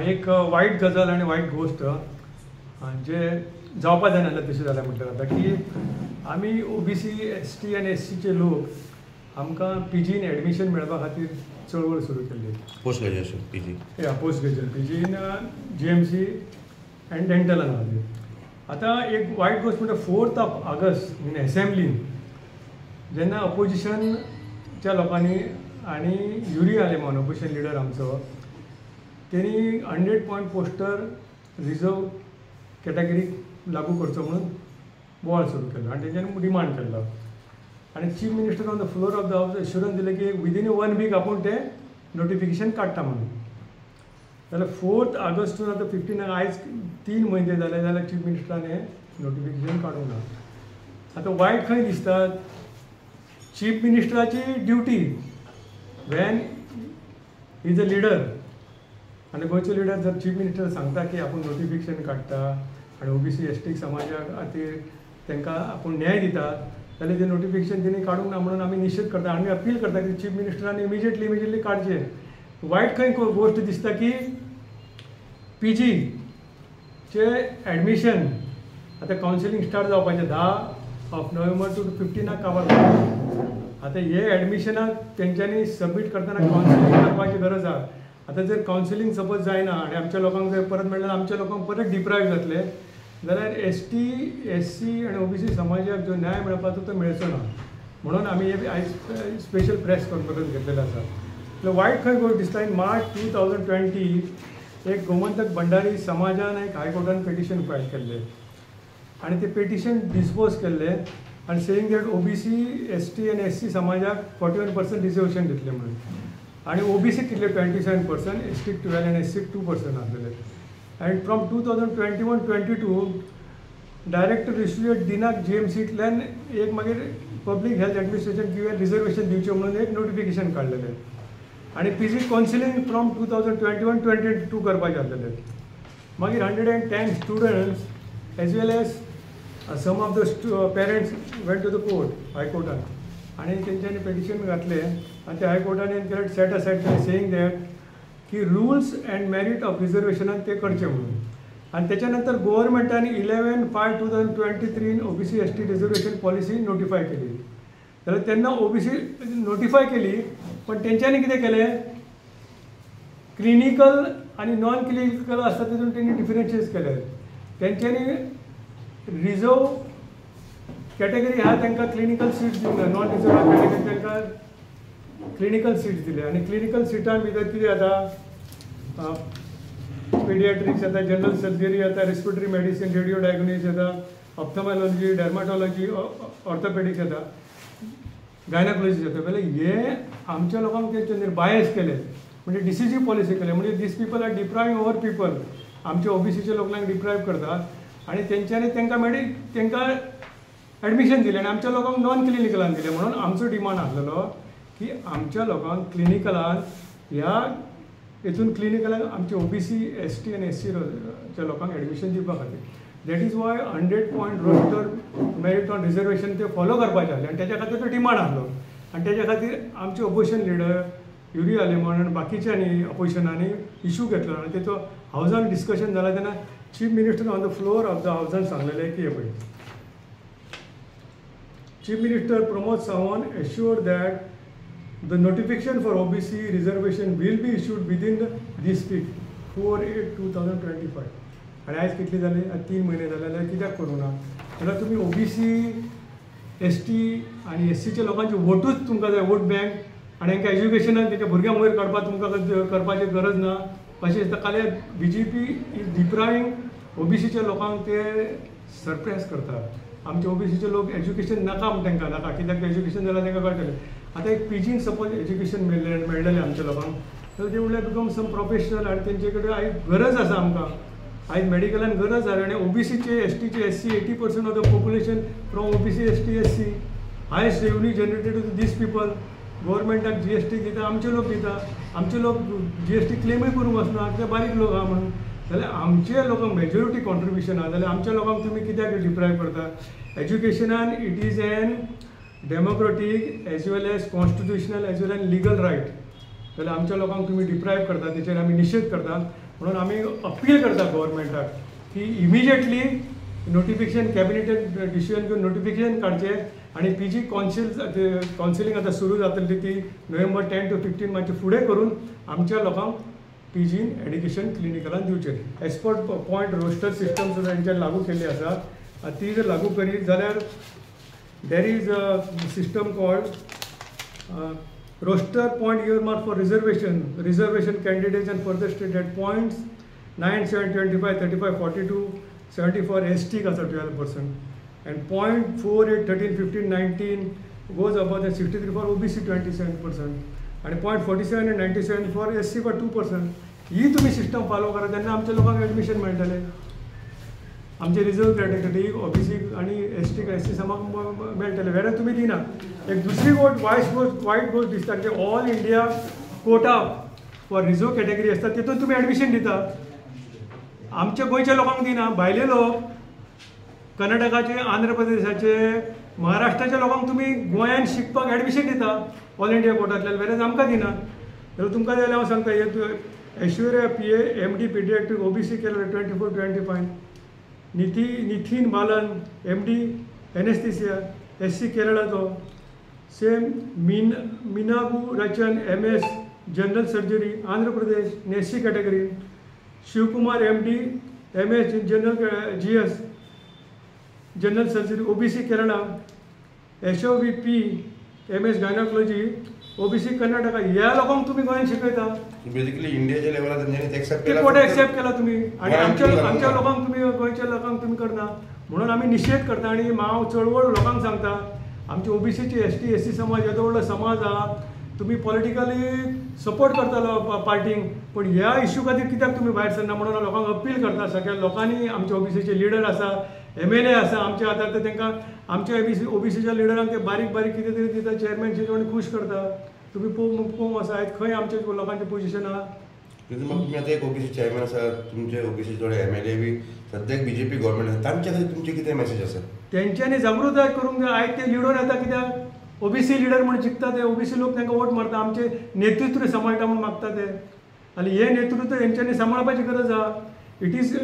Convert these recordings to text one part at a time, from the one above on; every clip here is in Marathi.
एक वाईट गजाल आणि वाईट गोष्ट जे जावपा जायना तशें जाल्यार म्हटल्यार जाता की आमी OBC ST आनी SCचे लोक आमकां PGन एडमिशन मेळपा खातीर चळवळ सुरू केल्ली. Post graduation PG post graduation PGन GMC एंड डेंटलान जाली. आतां एक वायट गोष्ट म्हणजे 4 ऑगस्ट इन एसेंब्लीन जेन्ना अपोजिशनच्या लोकांनी आनी युरी आलेमान अपोजिशन लिडर आमचो तेणी 100 पॉयंट पोस्टर रिजर्व कॅटेगरीक लागू करचो म्हणून बोवाळ सुरू केलो आनी तेंच्यांनी डिमांड केलो आनी chief minister on the floor of the हावस एश्युरन्स दिलें की विदीन 1 वीक आपूण तें नोटिफिकेशन काडटा म्हणून. जाल्यार 4 ऑगस्टून आतां 15 आयज 3 म्हयने जाले जाल्यार चीफ मिनिस्टरान हें नोटिफिकेशन काडूंक ना. आतां वायट खंय दिसता चीफ मिनिस्टराची duty when is a leader आनी गोंयचो लिडर जर चीफ मिनिस्टर सांगता की आपूण नोटिफिकेशन काडटा आनी OBC ST समाजा खातीर तांकां आपूण न्याय दितात जाल्यार तें नोटिफिकेशन तेणी काडूंक ना म्हणून आमी निशेध करता आमी अपील करता की चीफ मिनिस्टरान इमिजिएटली काडचें. वायट खंय गोश्ट दिसता की PGचे एडमिशन आतां कावन्सिलींग स्टार्ट जावपाचें 10 नोव्हेंबर टू 15 कवर जाता. आतां हे एडमिशनाक तेंच्यांनी सबमीट करतना कावन्सिलींग करपाची गरज आसा. आतां जर कावन्सिलींग सपोज जायना आनी आमच्या लोकांक जर परत मेळना आमच्या लोकांक परत डिप्रायव जातले जाल्यार ST SC आनी OBC समाजाक जो न्याय मेळपाचो तो मेळचो ना म्हणून आमी हे आयज स्पेशल प्रेस कॉन्फरन्स घेतलेलो आसा. वायट खंय गोश्ट दिसता इन मार्च 2020 एक गोमंतक भंडारी समाजान एक हायकोर्टान पेटिशन फायल केल्लें आनी तें पेटिशन डिस्पोज केल्लें आनी सेयींग दॅट OBC ST आनी SC समाजाक 41% रिजर्वेशन दितलें म्हणून आनी OBC कितले 27%, ST 12 आनी SC 2% आसलेले. आनी फ्रॉम 2021-22 डायरेक्टर रिश्यूएट दिनाक GMCंतल्यान एक मागीर पब्लीक हेल्थ एडमिनिस्ट्रेशन किंवा रिजर्वेशन दिवचें म्हणून एक नोटिफिकेशन काडलेलें आनी PG कावन्सिलींग फ्रॉम 2021-22 करपाचें आसलेलें. मागीर 110 students as well as some of the parents went to the court हायकोर्टान आनी तेंच्यांनी पेटिशन घातलें आनी ते हायकोर्टान सेट असायड केलें सेयींग दॅट की रुल्स एंड मेरीट ऑफ रिजर्वेशनान ते करचें म्हणून. आनी तेच्या नंतर गव्हर्मेंटान 11/5/2023 OBC ST reservation policy notify केली. जाल्यार तेन्ना OBC नोटिफाय केली पण तेंच्यांनी कितें केलें क्लिनिकल आनी नॉन क्लिनिकल आसता तितून तेणी डिफरन्शिएट केले. तेंच्यांनी रिजर्व कॅटेगरी आहा तांकां क्लिनिकल सीट्स दिवंक ना नॉन रिजर्व कॅटेगरी तांकां क्लिनिकल सीट्स दिले आनी क्लिनिकल सिटां भितर कितें जाता पेडियाट्रिक्स येता जनरल सर्जरी येता रेस्पिरेटरी मेडिसिन रेडिओ डायग्नोसिस येता ऑप्थोमॅलॉजी डर्माटॉलॉजी ऑर्थोपेडिक्स येता गायनाकोलॉजिस्ट येता. जाल्यार हे आमच्या लोकांक तेंचे बायस केले म्हणजे डिसिजीव पॉलिसी केले म्हणजे these people are depriving other people आमच्या OBCच्या लोकांक डिप्रायव्ह करतात आनी तेंच्यांनी तांकां एडमिशन दिलें आनी आमच्या लोकांक नॉन क्लिनिकलान दिलें. म्हणून आमचो डिमांड आसलेलो की आमच्या लोकांक क्लिनिकलान ह्या हितून क्लिनिकलान आमचे OBC ST आनी SCच्या लोकांक एडमिशन दिवपा खातीर that is why 100 point roster merit on reservation ते फॉलो करपाचें आसलें आनी तेच्या खातीर तो डिमांड आसलो आनी तेच्या खातीर आमचे अपोजिशन लिडर युरी आलेमान आनी बाकीच्यांनी अपोजिशनांनी इशू घेतलो आनी तेचो हावजान डिस्कशन जालें तेन्ना chief minister on the floor of the हावजान सांगलेलें की हे पळय Chief Minister Pramod Sawant assured that the notification for OBC reservation will be issued within this week 4/8/2025. आणि आज कितले जाले 3 महिने जाले जाल्यार कित्याक करूं ना जाल्यार तुमी OBC ST आनी SCच्या लोकांचे वोटूच तुमकां जाय वोट बँक आनी तांकां एज्युकेशनान तेंच्या भुरग्यांक वयर काडपाक तुमकां करपाची गरज ना अशें दिसता. काल्यार BJP इज डिप्रायव्हिंग OBCच्या लोकांक ते सरप्रायज करतात. आमचे OBCचे लोक एज्युकेशन नाका तांकां नाका कित्याक एज्युकेशन जाल्यार तांकां कळटलें. आतां एक PGन सपोज एज्युकेशन मेळटलें आमच्या लोकांक जाल्यार ते म्हणल्यार बिकम सम प्रोफेशनल आनी तेंचे कडेन आयज गरज आसा आमकां आयज मेडिकलान गरज आसा आनी OBCचे STचे SC 80% of the population from OBC ST SC highest revenue generated to these people. गव्हर्मेंटाक GST दिता आमचे लोक दिता आमचे लोक GST क्लेमूय करूंक वचना ते बारीक लोक आहा म्हणून जाल्यार आमचे लोकांक मेजॉरिटी कॉन्ट्रिब्युशन आहा जाल्यार आमच्या लोकांक तुमी कित्याक डिप्रायव्ह करता. एज्युकेशनान it is an democratic as well as constitutional as well as legal right जाल्यार आमच्या लोकांक तुमी डिप्रायव्ह करता तेचेर आमी निशेध करता. म्हणून आम्ही अपील करता गव्हर्मेंटाक की इमिजिएटली नोटिफिकेशन कॅबिनेटान डिसिजन घेवन नोटिफिकेशन काडचें आणि PG कावन्सिलींग आतां सुरू जातली ती नोव्हेंबर 10 to 15 मातशें फुडें करून आमच्या लोकांक PG एड्युकेशन क्लिनिकलान दिवचें. एक्सपर्ट पॉयंट रोस्टर सिस्टम सुद्दां तेंच्यानी लागू केल्ली आसा. ती जर लागू करीत जाल्यार there is a system called roster point earmarked for reservation candidates and further state at points 9, 7, 25, 35, 42, 74 ST आसा 12%. And 0.48, 13, 15, 19 goes above the 63 for OBC 27%. आणि 0.47 and 97 for SC for 2%. ही तुम्ही सिस्टम फॉलो करा तेन्ना आमच्या लोकांक ॲडमिशन मेळटलें. आमचे रिजर्व कॅटेगरी OBC आणि ST SC समाक मेळटले. वेऱ्यान तुमी दिना. एक दुसरी वायट गोष्ट दिसता की all India quota for reserve category आसता तितून तुमी ॲडमिशन दिता. आमच्या गोंयच्या लोकांक दिना. भायले लोक कर्नाटकाचे, आंध्र प्रदेशाचे, महाराष्ट्राच्या लोकांक तुमी गोंयांत शिकपाक ॲडमिशन दिता ऑल इंडिया कोर्टांतल्यान. वेरेज आमकां दिना. जाल्यार तुमकां जाल्यार हांव सांगता ऐश्वर्या PA MD पिडियाट्रीक OBC केला 24-25. Nitin Balan MD anaesthesia SC केरळाचो. सेम मीनाबू रचन MS general surgery Andhra Pradesh SC category. Shivakumar MD MS general GS general surgery OBC Kerala. Yashovi P MS gynaecology OBC Karnataka. ह्या लोकांक तुम्ही गोंयांत शिकयता. बेसिकली इंडियाच्या लेवलार तेंच्यांनी एक्सेप्ट केला. कोटे एक्सेप्ट केला तुम्ही आणि आमच्या लोकांक तुम्ही गोंयच्या लोकांक तुम्ही करना. म्हणून आम्ही निशेध करता आणि हांव चळवळ लोकांक सांगता आमचे OBCचे ST SC समाज येदो व्हडलो समाज आहा. तुम्ही पॉलिटिकली सपोर्ट करतालो पार्टींक पण ह्या इश्यू खातीर कित्याक तुम्ही भायर सरना म्हणून लोकांक अपील करता. सगळ्या लोकांनी आमचे OBCचे लिडर आसा MLA आसा आमचे आतां ते तांकां आमच्या OBCच्या लिडरांक ते बारीक कितें तरी दिता चेअरमॅनशीप आनी खूश करता. तुम्ही पळोवंक आसा आयज खंय आमच्या लोकांचें पोजिशन आहा. तुम्ही आता एक OBC चेअरमॅन आसा तुमचे OBC थोडे MLA बी सद्याक BJP गव्हर्मेंट आसा तांच्या खातीर तुमचे कितें मेसेज आसा. तेंच्यांनी जागृताय करूंक जाय. आयज ते लिडर येता कित्याक OBC लिडर म्हणून चिंतता ते OBC लोक तांकां वोट मारता. आमचे नेतृत्व सांबाळटा म्हणून मागता ते आनी हे नेतृत्व हेंच्यांनी सांबाळपाची गरज आहा. It is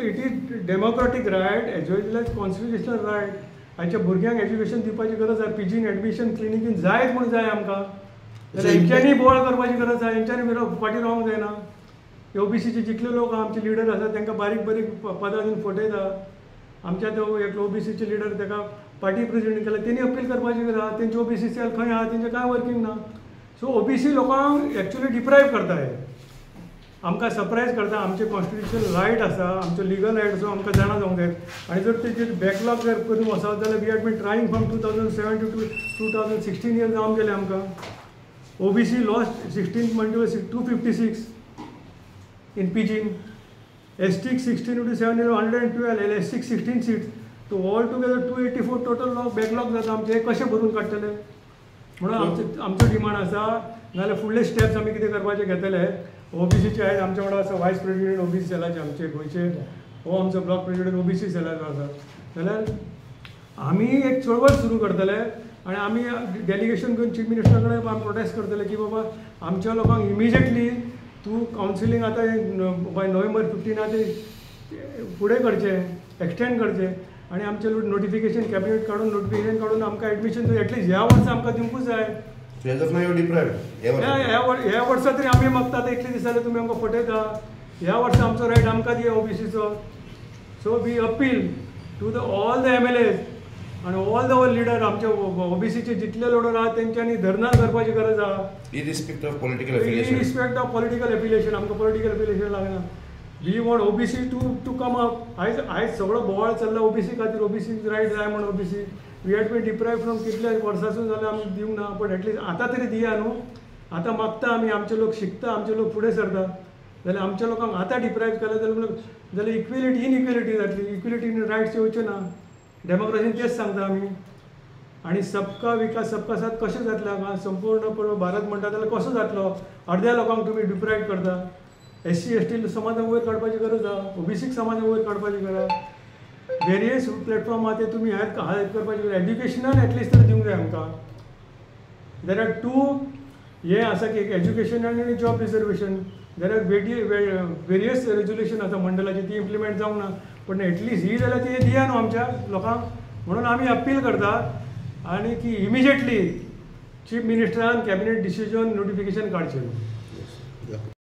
democratic right as well as constitutional right. आयच्या भुरग्यांक एज्युकेशन दिवपाची गरज आहा. PG एडमिशन क्लिनिकीन जायत म्हणून जाय आमकां. जाल्यार हेंच्यांनी बोवाळ करपाची गरज आहा. हेंच्यांनी फाटीं रावंक जायना. OBCचे जितले लोक आमचे लिडर आसा तांकां बारीक पदां दिवन फटयता. आमच्या तो एक OBCचे लिडर ताका पार्टी प्रेसिडेंट केला. तेणी अपील करपाची गरज आहा. तेंचे OBC सेल खंय आहा तेंचें कांय वर्किंग ना. सो OBC लोकांक एक्चुली डिप्रायव करता हे. आमकां सरप्रायज करता. आमचे कॉन्स्टिट्युशनल रायट आसा आमचो लिगल रायट आसा आमकां जाणा जावंक जाय. आनी जर तेजे बॅकलॉग जर करून वचत जाल्यार we had been trying from 2007 to 2016 years जावन गेले आमकां. OBC लॉस्ट 16 म्हणजे 256 in PG. ST 16 to 7 112 SC 16 seats. तो ऑल टुगेदर 284 टोटल बॅकलॉग जाता आमचे. कशें भरून काडटले म्हणून आमचो डिमांड आसा. नाजाल्यार फुडले स्टेप्स आमी कितें करपाचे घेतले. OBCचे आयज आमच्या वांगडा आसा वायस प्रेसिडेंट OBC सेलाचे आमचे गोंयचे. हो आमचो ब्लॉक प्रेसिडेंट OBC सेलाचो आसा. जाल्यार आमी एक चळवळ सुरू करतले आनी आमी डेलिगेशन घेवन चीफ मिनिस्टरा कडेन आमी प्रोटेस्ट करतले की बाबा आमच्या लोकांक इमिजिएटली तूं कावन्सिलींग आतां बाय नोव्हेंबर 15 ते फुडें करचें एक्सटेंड करचें आनी आमचें नोटिफिकेशन कॅबिनेट काडून नोटिफिकेशन काडून आमकां एडमिशन एटलीस्ट ह्या वर्सा आमकां दिवंकूच जाय. ह्या वर्सा तरी आमी मागतात इतले दीस जाले तुमी आमकां फटयता. ह्या वर्सा आमचो रायट आमकां दिया OBCचो. So we appeal to all the MLAs आणि ऑल द लिडर आमचे OBCचे जितले लिडर आहात तेंच्यांनी धरना करपाची गरज आहा. इरिस्पेक्ट ऑफ पॉलिटिकल एफिलिएशन आमकां पॉलिटिकल एफिलिएशन लागना. We want OBC to come up. आयज सगळो बोवाळ चल्ला OBC खातीर. OBC रायट जाय म्हणून OBC we had been deprive from कितल्या वर्सांसून जाल्यार आमी दिवंक ना. बट एटलीस्ट आतां तरी दिया न्हू. आतां मागता आमी आमचे लोक शिकता आमचे लोक फुडें सरता. जाल्यार आमच्या लोकांक आतां डिप्रायव केलें जाल्यार इक्वेलिटी इनइक्वेलिटी जातली. इक्वेलिटी इन रायट्स येवचे ना. डेमोक्रेसीन तेच सांगता आमी. आनी सबका विकास सबका साथ कशें जातलें हांगा संपूर्ण भारत म्हणटा जाल्यार कसो जातलो. अर्द्या लोकांक तुमी डिप्रायव करता. SC ST समाजाक वयर काडपाची गरज आहा. OBC समाजाक वयर काडपाची गरज. वेरियस प्लॅटफॉर्म आहा ते तुमी हायर करपाची गरज. एड्युकेशनान एटलिस्ट तर दिवंक जाय आमकां. देर आर 2 हे आसा की एज्युकेशन आनी job reservation there are various resolution आसा मंडळाची ती इम्प्लिमेंट जावंक ना पण एटलिस्ट ही जाल्यार ती दिया न्हू आमच्या लोकांक म्हणून आमी अपील करता आनी की इमिजिएटली चीफ मिनिस्टरान कॅबिनेट डिसिजन नोटिफिकेशन काडचें.